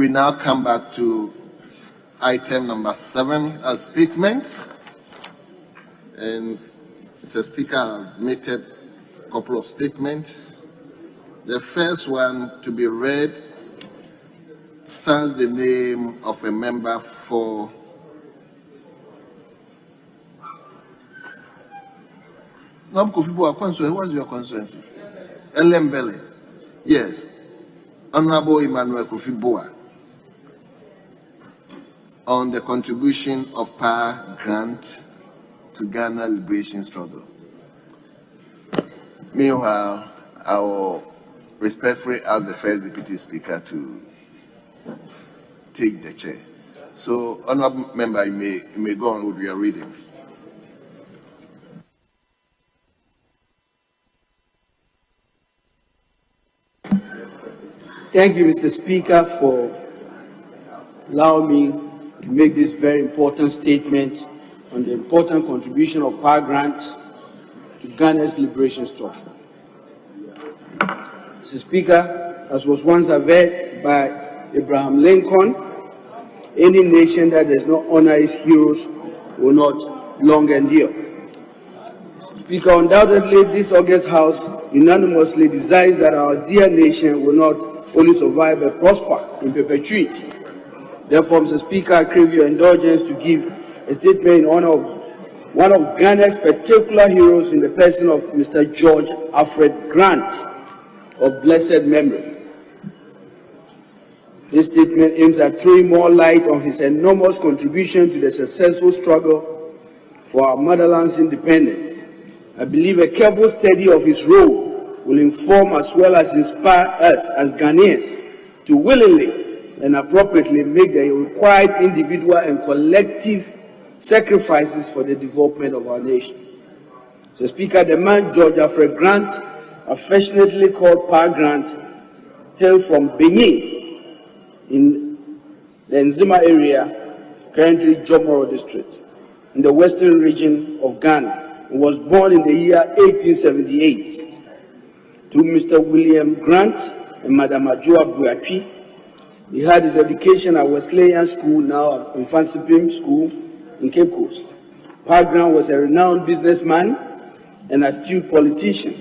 We now come back to item number 7, a statement. And Mr. Speaker, I've made a couple of statements. The first one to be read stands the name of a member for what's your constituency? Ellembelle. Yes. Honorable Emmanuel Kofi-Boa on the contribution of power grant to Ghana liberation struggle. Meanwhile, I will respectfully ask the first deputy speaker to take the chair. So, honorable member, you may go on with your reading. Thank you, Mr. Speaker, for allowing me to make this very important statement on the important contribution of power grant to Ghana's liberation struggle. Mr. Speaker, as was once averred by Abraham Lincoln, any nation that does not honor its heroes will not long endure. Speaker, undoubtedly, this August House unanimously desires that our dear nation will not only survive but prosper in perpetuity. Therefore, Mr. Speaker, I crave your indulgence to give a statement in honor of one of Ghana's particular heroes in the person of Mr. George Alfred Grant, of blessed memory. This statement aims at throwing more light on his enormous contribution to the successful struggle for our motherland's independence. I believe a careful study of his role will inform as well as inspire us as Ghanaians to willingly and appropriately make the required individual and collective sacrifices for the development of our nation. So, Speaker, the man George Alfred Grant, affectionately called Pa Grant, hailed from Benin in the Nzima area, currently Jomoro district, in the western region of Ghana, and was born in the year 1878. To Mr. William Grant and Madam Ajua Buapi, he had his education at Wesleyan School, now Infansipim School, in Cape Coast. Pa Grant was a renowned businessman and astute politician.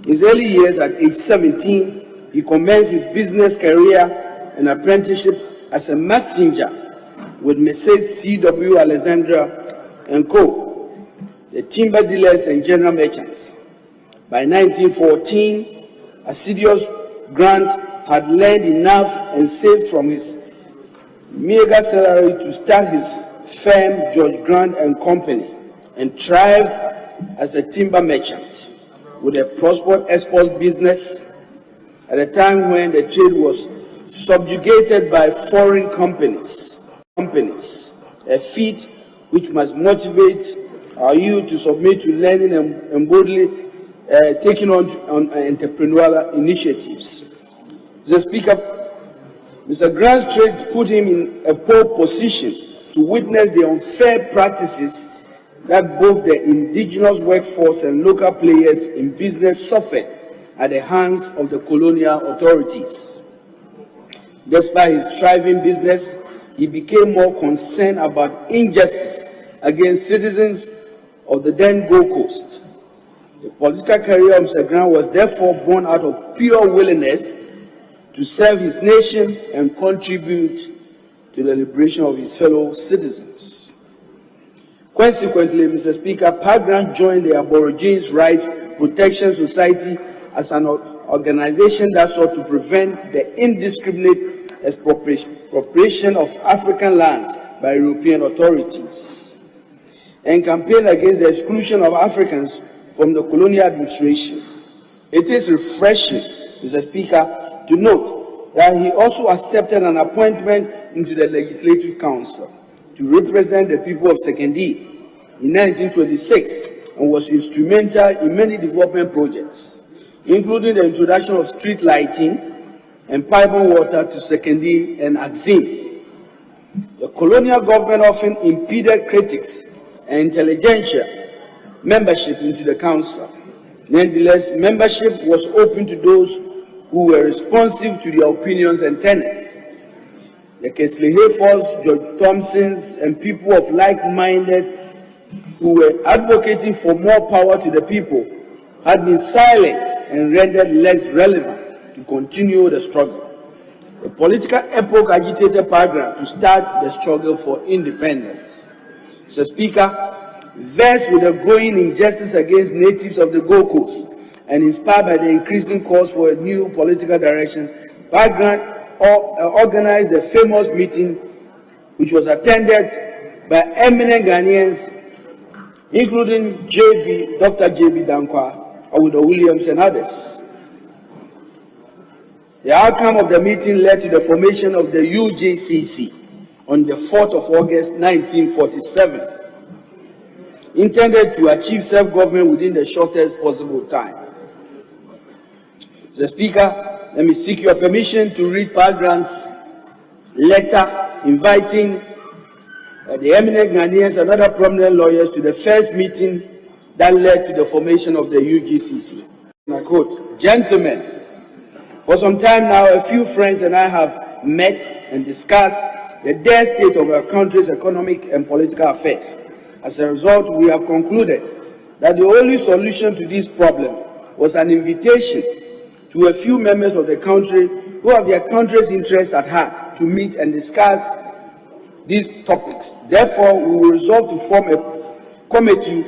In his early years, at age 17, he commenced his business career and apprenticeship as a messenger with Messrs. C.W. Alexandra and Co., the timber dealers and general merchants. By 1914, assiduous Grant had learned enough and saved from his meager salary to start his firm, George Grant and Company, and thrived as a timber merchant with a prosperous export business at a time when the trade was subjugated by foreign companies, a feat which must motivate our youth to submit to learning and boldly taking on entrepreneurial initiatives. The Speaker, Mr. Grant's trade put him in a pole position to witness the unfair practices that both the indigenous workforce and local players in business suffered at the hands of the colonial authorities. Despite his thriving business, he became more concerned about injustice against citizens of the then Gold Coast. The political career of Mr. Grant was therefore born out of pure willingness to serve his nation and contribute to the liberation of his fellow citizens. Consequently, Mr. Speaker, Pa Grant joined the Aborigines Rights Protection Society as an organization that sought to prevent the indiscriminate expropriation of African lands by European authorities and campaigned against the exclusion of Africans from the colonial administration. It is refreshing, Mr. Speaker, to note that he also accepted an appointment into the Legislative Council to represent the people of Sekondi in 1926 and was instrumental in many development projects, including the introduction of street lighting and pipe water to Sekondi and Axim. The colonial government often impeded critics and intelligentsia membership into the council. Nonetheless, membership was open to those who were responsive to their opinions and tenets. the Kesley Hayfords, George Thompsons, and people of like-minded who were advocating for more power to the people had been silent and rendered less relevant to continue the struggle. The political epoch agitated Pagram to start the struggle for independence. Mr. Speaker, vexed with the growing injustice against natives of the Gold Coast and inspired by the increasing calls for a new political direction, Pagram organized the famous meeting, which was attended by eminent Ghanaians, including Dr. J.B. Dankwa, Awudo Williams, and others. The outcome of the meeting led to the formation of the UGCC on the 4th of August 1947, intended to achieve self-government within the shortest possible time. Mr. Speaker, let me seek your permission to read Pagram's letter inviting the eminent Ghanaians and other prominent lawyers to the first meeting that led to the formation of the UGCC. And I quote, "Gentlemen, for some time now, a few friends and I have met and discussed the dire state of our country's economic and political affairs. As a result, we have concluded that the only solution to this problem was an invitation to a few members of the country who have their country's interests at heart to meet and discuss these topics. Therefore, we will resolve to form a committee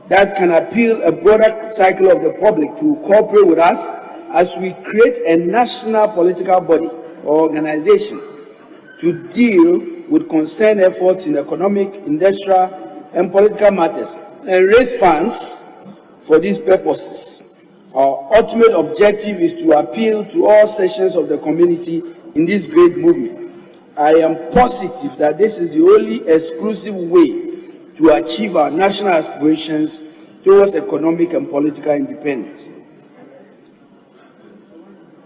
that can appeal a broader cycle of the public to cooperate with us as we create a national political body or organization to deal with concerned efforts in economic, industrial, and political matters and raise funds for these purposes. Our ultimate objective is to appeal to all sections of the community in this great movement. I am positive that this is the only exclusive way to achieve our national aspirations towards economic and political independence.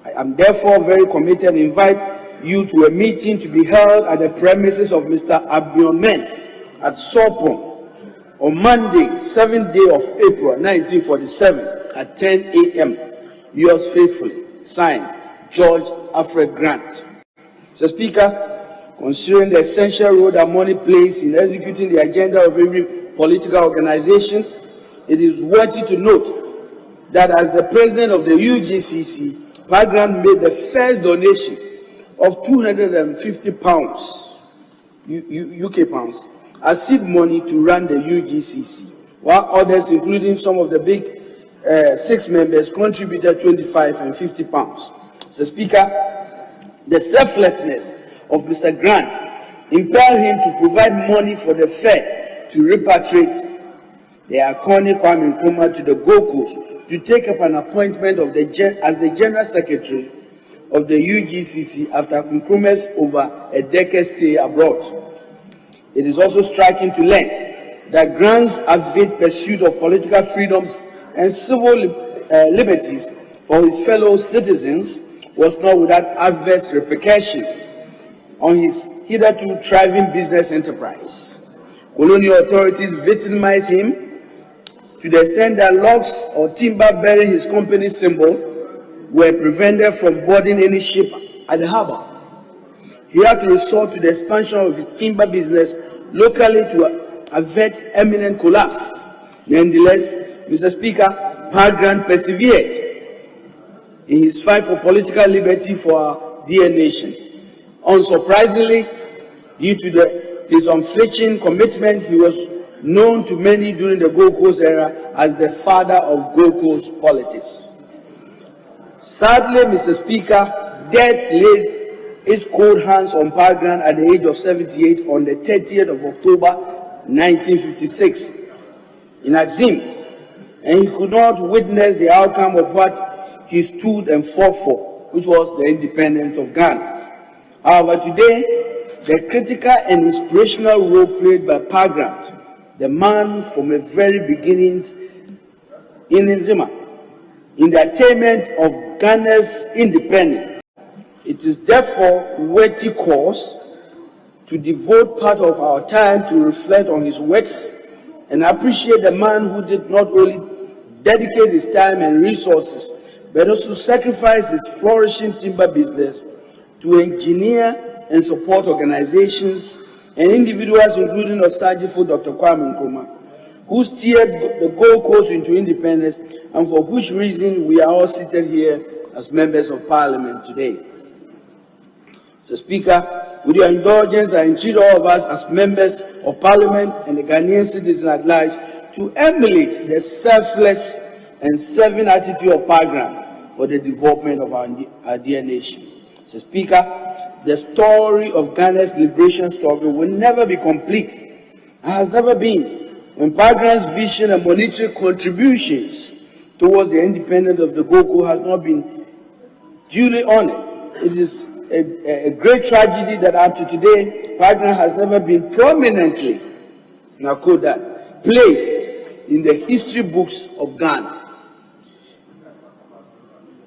I am therefore very committed and invite you to a meeting to be held at the premises of Mr. Abion Mens at Sopon on Monday, 7th day of April 1947 at 10 a.m. Yours faithfully, signed, George Alfred Grant. Mr. Speaker, considering the essential role that money plays in executing the agenda of every political organization, it is worthy to note that as the president of the UGCC, Pagram made the first donation of £250 UK pounds as seed money to run the UGCC, while others, including some of the big 6 members, contributed £25 and £50. Mr. Speaker, the selflessness of Mr. Grant impelled him to provide money for the Fed to repatriate the iconic Kwame Nkrumah to the Gold Coast to take up an appointment as the General Secretary of the UGCC after Nkrumah's over a decade stay abroad. It is also striking to learn that Grant's avid pursuit of political freedoms and civil liberties for his fellow citizens was not without adverse repercussions on his hitherto thriving business enterprise. Colonial authorities victimized him to the extent that logs or timber bearing his company's symbol were prevented from boarding any ship at the harbor. He had to resort to the expansion of his timber business locally to avert imminent collapse. Nonetheless, Mr. Speaker, Pagram persevered in his fight for political liberty for our dear nation. Unsurprisingly, due to his unflinching commitment, he was known to many during the Gold Coast era as the father of Gold Coast politics. Sadly, Mr. Speaker, death laid its cold hands on Pagram at the age of 78 on the 30th of October 1956 in Axim, and he could not witness the outcome of what he stood and fought for, which was the independence of Ghana. However, today, the critical and inspirational role played by Pagram, the man from the very beginnings in Nzima, in the attainment of Ghana's independence, it is therefore worthy cause to devote part of our time to reflect on his works and appreciate the man who did not only dedicate his time and resources, but also sacrifice his flourishing timber business to engineer and support organizations and individuals, including Osajifo Dr. Kwame Nkrumah, who steered the Gold Coast into independence and for which reason we are all seated here as members of Parliament today. Mr. Speaker, with your indulgence, I entreat all of us as members of Parliament and the Ghanaian citizens at large to emulate the selfless and serving attitude of Pagram for the development of our dear nation. Mr. Speaker, the story of Ghana's liberation struggle will never be complete and has never been when Pagram's vision and monetary contributions towards the independence of the Gold Coast has not been duly honored. It is a great tragedy that up to today, Pagram has never been prominently, and I quote that, placed in the history books of Ghana.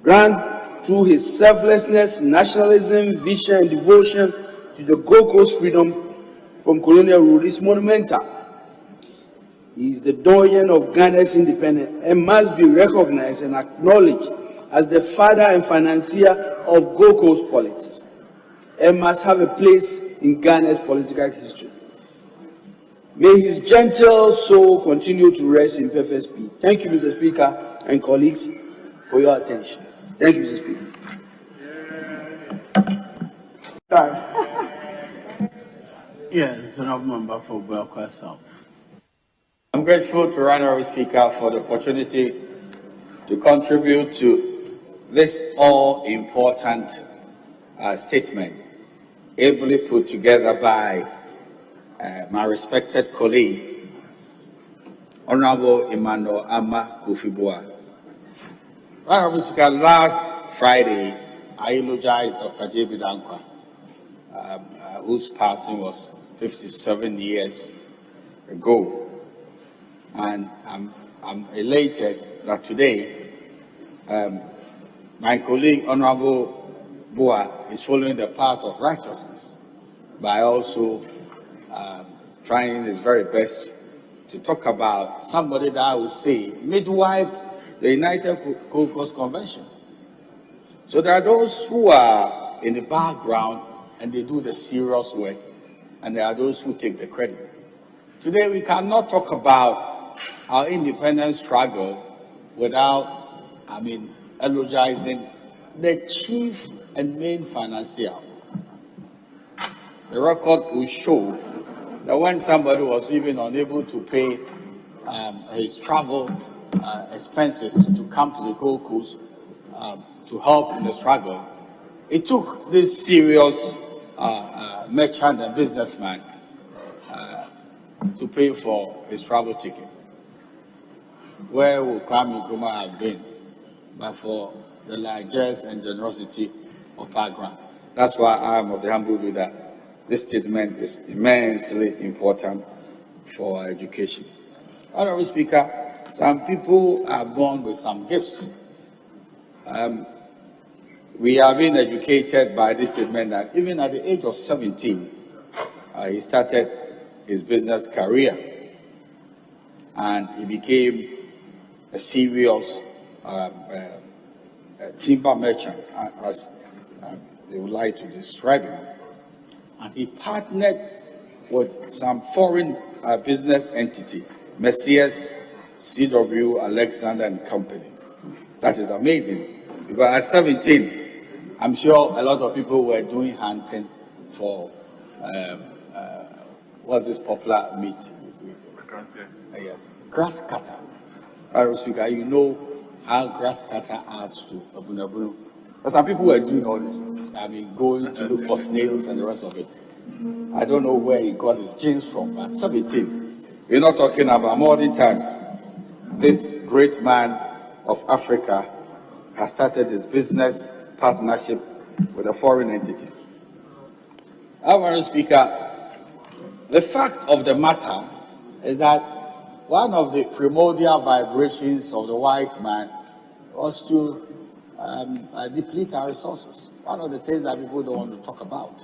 Grant, through his selflessness, nationalism, vision, and devotion to the Gold Coast freedom from colonial rule, is monumental. He is the doyen of Ghana's independence and must be recognized and acknowledged as the father and financier of Gold Coast politics, and must have a place in Ghana's political history. May his gentle soul continue to rest in perfect peace. Thank you, Mr. Speaker and colleagues, for your attention. Thank you, Mr. Speaker. Yes, honorable member for Belkwa South. I'm grateful to Honorable Speaker for the opportunity to contribute to this all-important statement, ably put together by my respected colleague, Honorable Emmanuel Ama Kufibua. Honorable Speaker, last Friday, I eulogized Dr. J.B. Dankwa, whose passing was 57 years ago. And I'm elated that today, my colleague, Honorable Bua, is following the path of righteousness by also trying his very best to talk about somebody that I would say midwifed the United Gold Coast Convention. So there are those who are in the background and they do the serious work, and there are those who take the credit. Today we cannot talk about our independence struggle without, eulogizing the chief and main financier. The record will show that when somebody was even unable to pay his travel expenses to come to the Gold Coast to help in the struggle, it took this serious merchant and businessman to pay for his travel ticket. Where would Kwame Nkrumah have been but for the largesse and generosity of Pagram? That's why I am of the humble view that this statement is immensely important for our education. Honorable Speaker, some people are born with some gifts. We are being educated by this statement that even at the age of 17, he started his business career and he became a serious timber merchant, as they would like to describe him. And he partnered with some foreign business entity, Messias, CW, Alexander and Company. That is amazing. Because at 17, I'm sure a lot of people were doing hunting for what's this popular meat? Yes, grass cutter. Speaker, you know how grass cutter adds to abunabunu. But some people were doing all this. Going to look for snails and the rest of it. I don't know where he got his genes from, but 17. We're not talking about modern times. This great man of Africa has started his business partnership with a foreign entity. Honorable Speaker, the fact of the matter is that one of the primordial vibrations of the white man was to deplete our resources. One of the things that people don't want to talk about.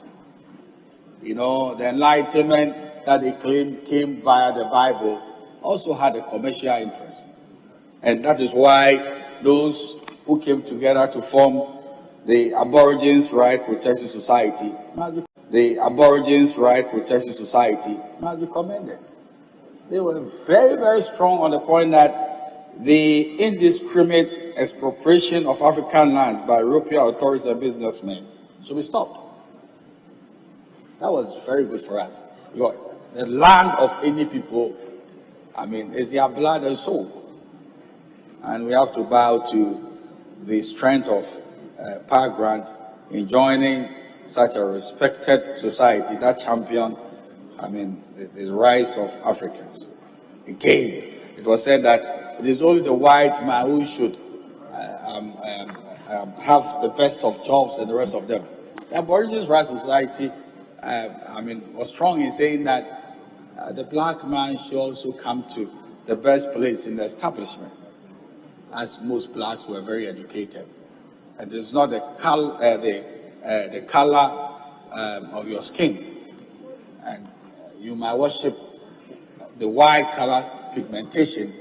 You know, the enlightenment that they claim came via the Bible also had a commercial interest. And that is why those who came together to form the Aborigines Right Protection Society, the Aborigines Right Protection Society must be commended. They were very, very strong on the point that the indiscriminate expropriation of African lands by European authorities and businessmen should be stopped. That was very good for us. The land of any people, I mean, is their blood and soul. And we have to bow to the strength of Pa Grant in joining such a respected society that championed, I mean, the rights of Africans. Again, it was said that it is only the white man who should have the best of jobs and the rest of them. The Aborigines Rights Society, was strong in saying that the black man should also come to the best place in the establishment, as most blacks were very educated. And it's not the color of your skin. And you might worship the white color pigmentation,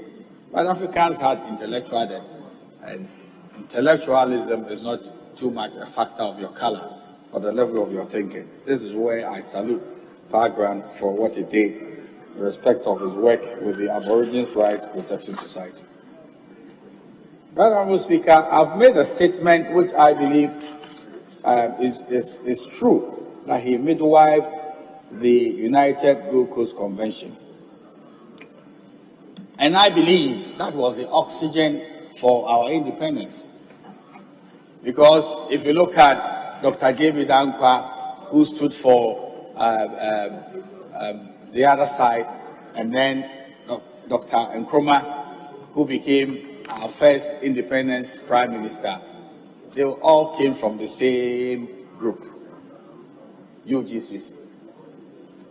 but Africans had intellectual, and intellectualism is not too much a factor of your color or the level of your thinking. This is where I salute Pa Grant for what he did in respect of his work with the Aborigines Rights Protection Society. Right, Honourable Speaker, I've made a statement which I believe is true, that he midwifed the United Gold Coast Convention. And I believe that was the oxygen for our independence. Because if you look at Dr. J.B. Dankwa, who stood for the other side, and then Dr. Nkrumah, who became our first independence prime minister, they all came from the same group, UGCC.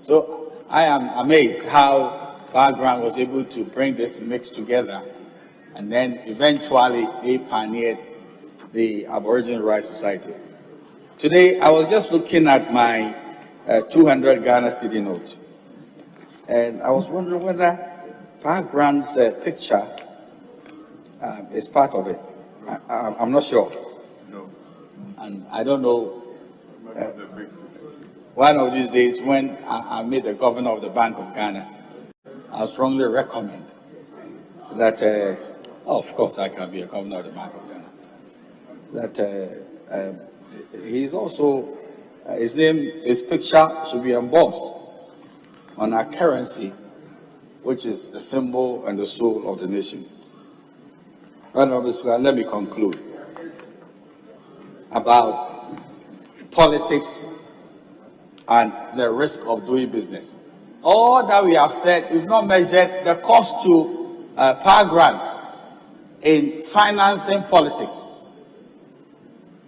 So I am amazed how Pa Grant was able to bring this mix together, and then eventually they pioneered the Aboriginal Rights Society. Today, I was just looking at my 200 Ghana cedi note, and I was wondering whether Pa Grant's picture is part of it. I'm not sure. No. And I don't know. One of these days, when I meet the governor of the Bank of Ghana, I strongly recommend that, of course I can be a governor of the Bank of Ghana, that he's also, his picture should be embossed on our currency, which is the symbol and the soul of the nation. Honourable Speaker, let me conclude about politics and the risk of doing business. All that we have said, we've not measured the cost to Pa Grant in financing politics.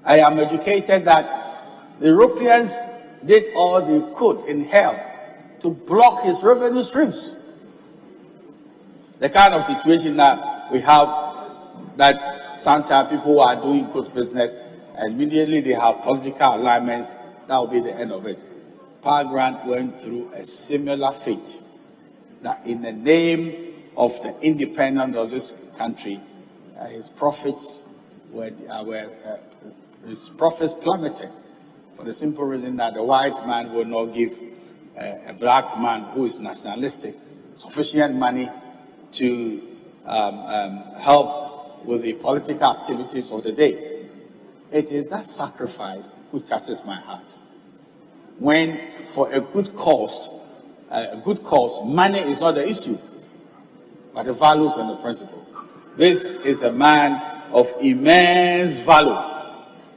I am educated that the Europeans did all they could in hell to block his revenue streams. The kind of situation that we have, that sometimes people are doing good business and immediately they have political alignments, that will be the end of it. Pa Grant went through a similar fate, that in the name of the independence of this country, his profits plummeted, for the simple reason that the white man will not give a black man who is nationalistic sufficient money to help with the political activities of the day. It is that sacrifice which touches my heart. When for a good cause, money is not the issue, but the values and the principle. This is a man of immense value,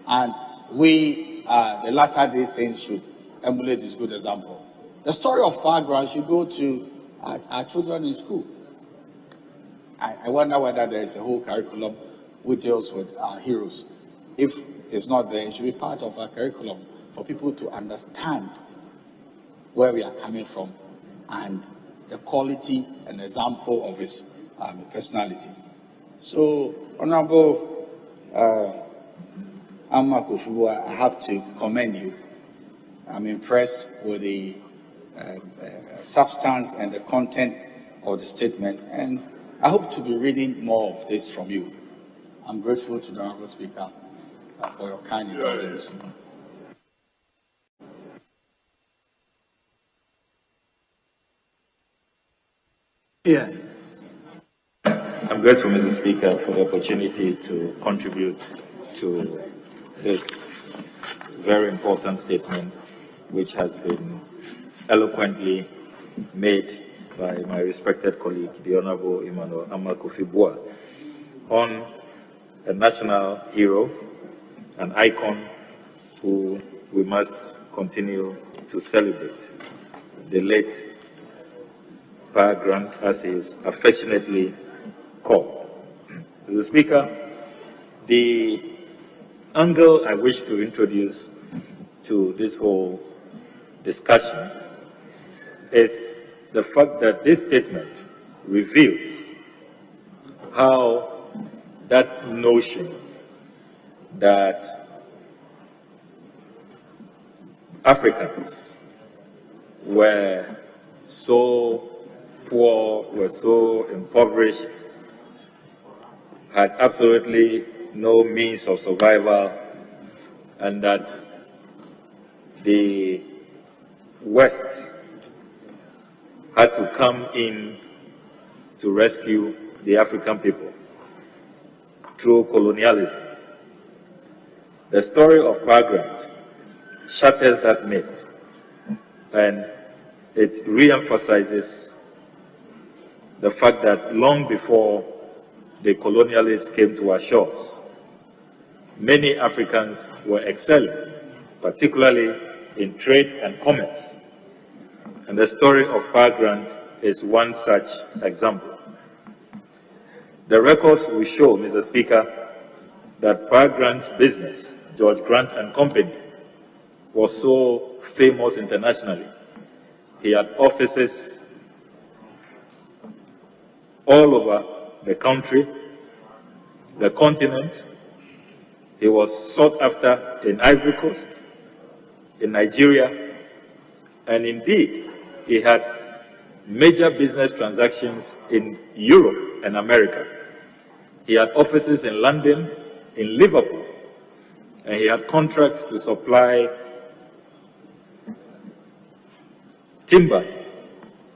and we, the Latter-day Saints, should emulate his good example. The story of Pa Grant should go to our children in school. I wonder whether there is a whole curriculum which deals with our heroes. If it's not there, it should be part of our curriculum for people to understand where we are coming from and the quality and example of his personality. So, Honorable Amma Kufuwa, I have to commend you. I'm impressed with the substance and the content of the statement, and I hope to be reading more of this from you. I'm grateful to the Honorable Speaker for your kind indulgence. Yes. I'm grateful, Mr. Speaker, for the opportunity to contribute to this very important statement, which has been eloquently made by my respected colleague, the Honorable Emmanuel Amakofi-Boa, on a national hero, an icon who we must continue to celebrate, the late Pa Grant, as he is affectionately called. Mr. Speaker, the angle I wish to introduce to this whole discussion is the fact that this statement reveals how that notion that Africans were so poor, were so impoverished, had absolutely no means of survival, and that the West had to come in to rescue the African people through colonialism. The story of Pa Grant shatters that myth, and it re-emphasizes the fact that long before the colonialists came to our shores, many Africans were excelling, particularly in trade and commerce. And the story of Pa Grant is one such example. The records will show, Mr. Speaker, that Pa Grant's business, George Grant and Company, was so famous internationally. He had offices all over the country, the continent. He was sought after in Ivory Coast, in Nigeria, and indeed, he had major business transactions in Europe and America. He had offices in London, in Liverpool, and he had contracts to supply timber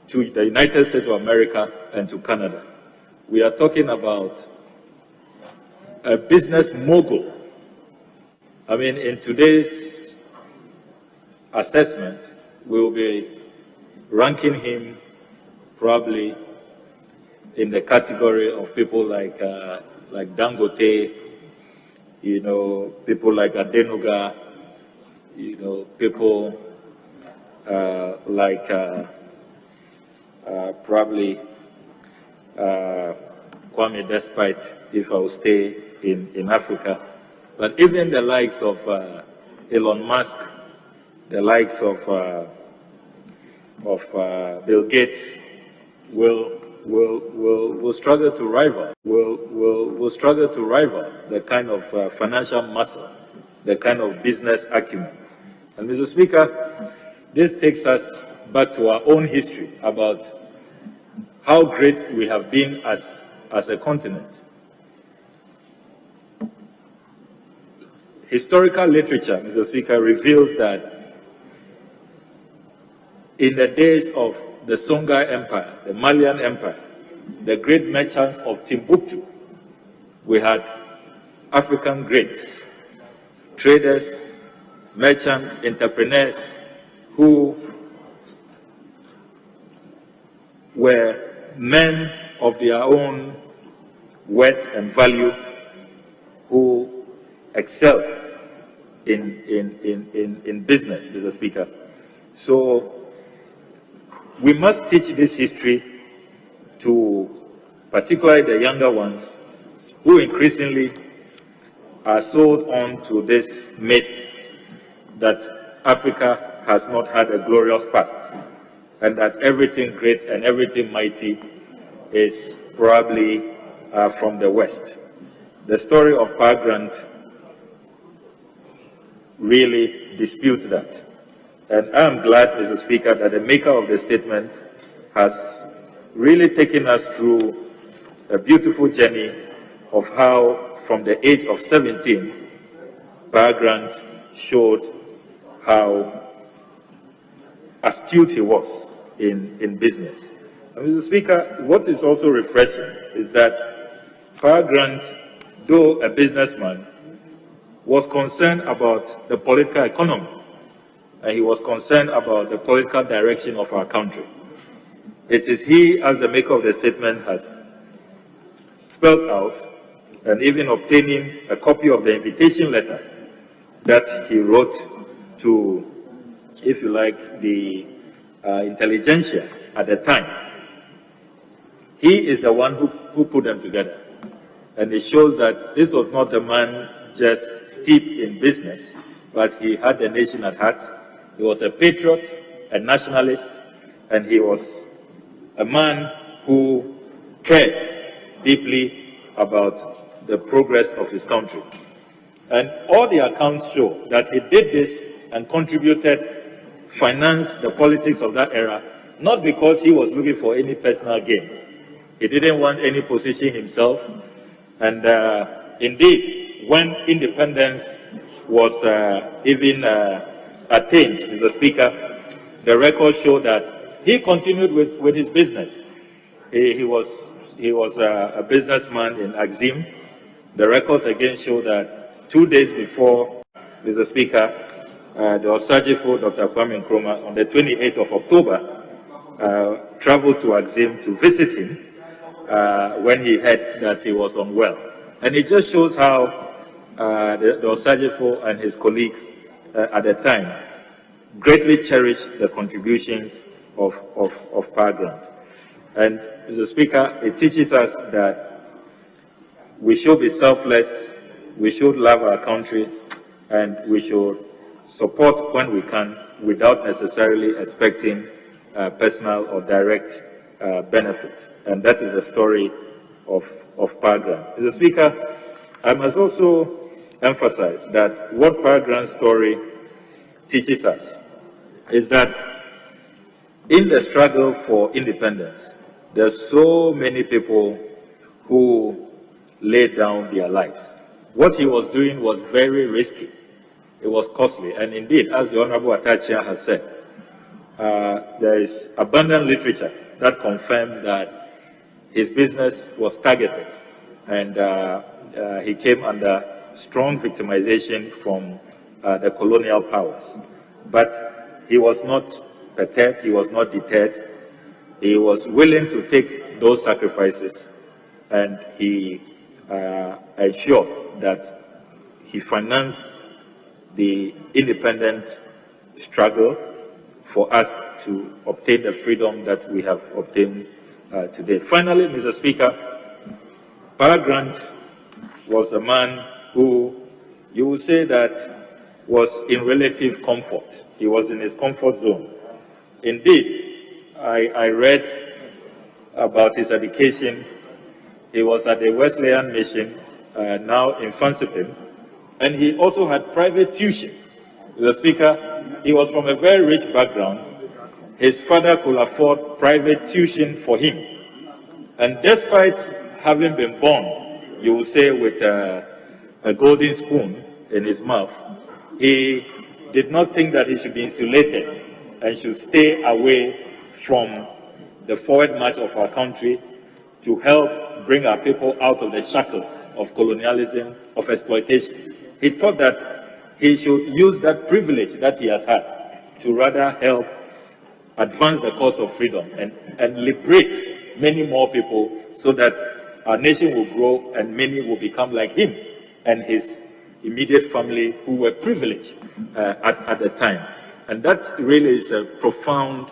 to the United States of America and to Canada. We are talking about a business mogul. I mean, in today's assessment, we will be ranking him probably in the category of people like Dangote, you know, people like Adenuga, you know, people like probably Kwame Despite, if I will stay in Africa. But even the likes of Elon Musk, the likes of Bill Gates will struggle to rival. Will struggle to rival the kind of financial muscle, the kind of business acumen. And Mr. Speaker, this takes us back to our own history about how great we have been as a continent. Historical literature, Mr. Speaker, reveals that in the days of the Songhai Empire, the Malian Empire, the great merchants of Timbuktu, we had African greats, traders, merchants, entrepreneurs who were men of their own worth and value, who excelled in business, Mr. Speaker. So we must teach this history to particularly the younger ones who increasingly are sold on to this myth that Africa has not had a glorious past and that everything great and everything mighty is probably from the West. The story of Pa Grant really disputes that. And I'm glad, Mr. Speaker, that the maker of the statement has really taken us through a beautiful journey of how, from the age of 17, Pa Grant showed how astute he was in business. Mr. Speaker, what is also refreshing is that Power Grant, though a businessman, was concerned about the political economy, and he was concerned about the political direction of our country. It is he, as the maker of the statement has spelled out, and even obtaining a copy of the invitation letter that he wrote to, if you like, the intelligentsia at the time. He is the one who put them together. And it shows that this was not a man just steeped in business, but he had the nation at heart. He was a patriot, a nationalist, and he was a man who cared deeply about the progress of his country. And all the accounts show that he did this and contributed, financed the politics of that era, not because he was looking for any personal gain. He didn't want any position himself. And indeed, when independence was even attained, Mr. Speaker, the records show that he continued with his business. He was a businessman in Axim. The records again show that 2 days before, Mr. Speaker, the Osajifo, Dr. Kwame Nkrumah, on the 28th of October, traveled to Axim to visit him when he heard that he was unwell. And it just shows how the Osajifo and his colleagues at the time greatly cherished the contributions of Power Grant. And Mr. Speaker, it teaches us that we should be selfless, we should love our country, and we should support when we can without necessarily expecting personal or direct benefit. And that is the story of Power Grant. Mr. Speaker, I must also emphasize that what Power Grant's story teaches us is that in the struggle for independence, there are so many people who laid down their lives. What he was doing was very risky. It was costly. And indeed, as the Honorable Atachia has said, there is abundant literature that confirmed that his business was targeted, and he came under strong victimization from the colonial powers. But he was not perturbed, he was not deterred. He was willing to take those sacrifices, and he ensured that he financed the independent struggle for us to obtain the freedom that we have obtained today. Finally, Mr. Speaker, Power Grant was a man who, you would say that, was in relative comfort. He was in his comfort zone. Indeed, I read about his education. He was at the Wesleyan Mission, now in Fansipim, and he also had private tuition. Mr. Speaker, he was from a very rich background. His father could afford private tuition for him. And despite having been born, you will say, with a golden spoon in his mouth, he did not think that he should be insulated and should stay away from the forward march of our country to help bring our people out of the shackles of colonialism, of exploitation. He thought that he should use that privilege that he has had to rather help advance the cause of freedom and liberate many more people so that our nation will grow and many will become like him and his immediate family who were privileged at the time. And that really is a profound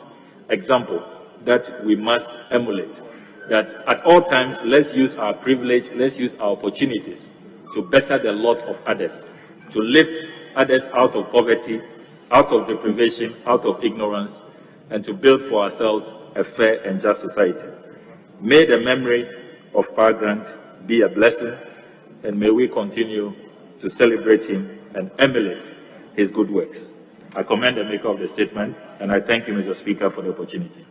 example that we must emulate. That at all times, let's use our privilege, let's use our opportunities to better the lot of others, to lift others out of poverty, out of deprivation, out of ignorance, and to build for ourselves a fair and just society. May the memory of Power Grant be a blessing, and may we continue to celebrate him and emulate his good works. I commend the maker of the statement, and I thank you, Mr. Speaker, for the opportunity.